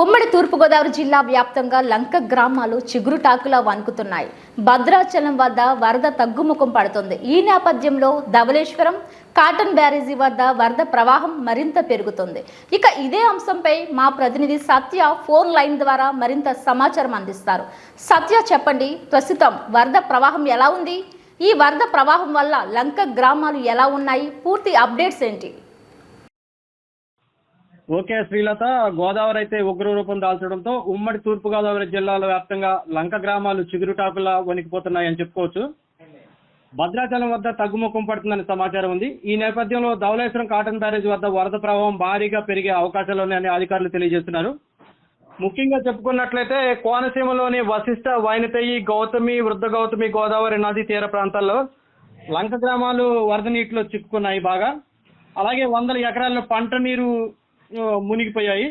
ఉమ్మడి తూర్పుగోదావరి జిల్లా వ్యాప్తంగా లంక గ్రామాలు చిగురుటాకులా వణుకుతున్నాయి. భద్రాచలం వద్ద వరద తగ్గుముఖం పడుతుంది. ఈ నేపథ్యంలో ధవళేశ్వరం కాటన్ బ్యారేజీ వద్ద వరద ప్రవాహం మరింత పెరుగుతుంది. ఇక ఇదే అంశంపై మా ప్రతినిధి సత్య ఫోన్ లైన్ ద్వారా మరింత సమాచారం అందిస్తారు. సత్య, చెప్పండి, ప్రస్తుతం వరద ప్రవాహం ఎలా ఉంది? ఈ వరద ప్రవాహం వల్ల లంక గ్రామాలు ఎలా ఉన్నాయి? పూర్తి అప్డేట్స్ ఏంటి? ఓకే శ్రీలత, గోదావరి అయితే ఉగ్ర రూపం దాల్చడంతో ఉమ్మడి తూర్పుగోదావరి జిల్లాల వ్యాప్తంగా లంక గ్రామాలు చిగురుటాకులా వణికిపోతున్నాయని చెప్పుకోవచ్చు. భద్రాచలం వద్ద తగ్గుముఖం పడుతుందని సమాచారం ఉంది. ఈ నేపథ్యంలో ధవళేశ్వరం కాటన్ బ్యారేజ్ వద్ద వరద ప్రవాహం భారీగా పెరిగే అవకాశాలున్నాయని అధికారులు తెలియజేస్తున్నారు. ముఖ్యంగా చెప్పుకున్నట్లయితే కోనసీమలోని వశిష్ట, వైనతేయి, గౌతమి, వృద్ధ గౌతమి గోదావరి నది తీర ప్రాంతాల్లో లంక గ్రామాలు వరద నీటిలో చిక్కుకున్నాయి బాగా. అలాగే వందల ఎకరాల్లో పంట నీరు మునిగిపోయాయి.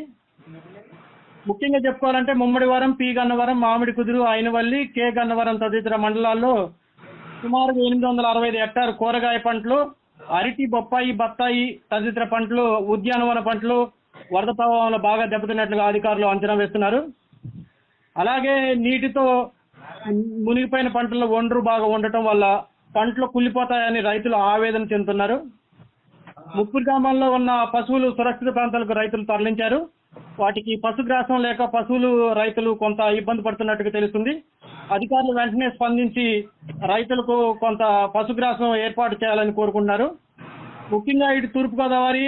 ముఖ్యంగా చెప్పుకోవాలంటే ముమ్మడివరం, పి గన్నవరం, మామిడి కుదురు, అయినవల్లి, కే గన్నవరం తదితర మండలాల్లో సుమారు 865 హెక్టార్ కూరగాయ పంటలు, అరటి, బొప్పాయి, బత్తాయి తదితర పంటలు, ఉద్యానవన పంటలు వరద ప్రభావంలో బాగా దెబ్బతిన్నట్లుగా అధికారులు అంచనా వేస్తున్నారు. అలాగే నీటితో మునిగిపోయిన పంటల్లో ఒండ్రు బాగా ఉండటం వల్ల పంటలు కుళ్ళిపోతాయని రైతులు ఆవేదన చెందుతున్నారు. ముప్పూరు గ్రామాల్లో ఉన్న పశువులు సురక్షిత ప్రాంతాలకు రైతులు తరలించారు. వాటికి పశుగ్రాసం లేక పశువులు రైతులు కొంత ఇబ్బంది పడుతున్నట్టుగా తెలుస్తుంది. అధికారులు వెంటనే స్పందించి రైతులకు కొంత పశుగ్రాసం ఏర్పాటు చేయాలని కోరుకుంటున్నారు. ముఖ్యంగా ఇటు తూర్పుగోదావరి,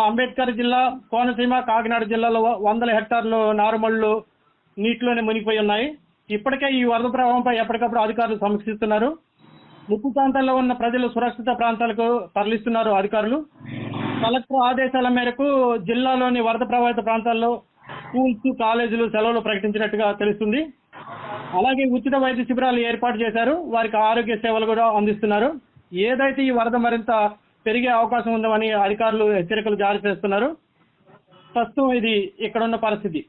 అంబేద్కర్ జిల్లా, కోనసీమ, కాకినాడ జిల్లాలో వందల హెక్టార్లు నారుమళ్లు నీటిలోనే మునిగిపోయి ఉన్నాయి. ఇప్పటికే ఈ వరద ప్రవాహంపై ఎప్పటికప్పుడు అధికారులు సమీక్షిస్తున్నారు. ముప్పు ప్రాంతాల్లో ఉన్న ప్రజలు సురక్షిత ప్రాంతాలకు తరలిస్తున్నారు అధికారులు. కలెక్టర్ ఆదేశాల మేరకు జిల్లాలోని వరద ప్రభావిత ప్రాంతాల్లో స్కూల్స్, కాలేజీలు సెలవులు ప్రకటించినట్టుగా తెలుస్తుంది. అలాగే ఉచిత వైద్య శిబిరాలు ఏర్పాటు చేశారు. వారికి ఆరోగ్య సేవలు కూడా అందిస్తున్నారు. ఏదైతే ఈ వరద మరింత పెరిగే అవకాశం ఉందని అధికారులు హెచ్చరికలు జారీ చేస్తున్నారు. ప్రస్తుతం ఇది ఇక్కడ ఉన్న పరిస్థితి.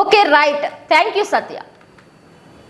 Okay, right. Thank you Satya.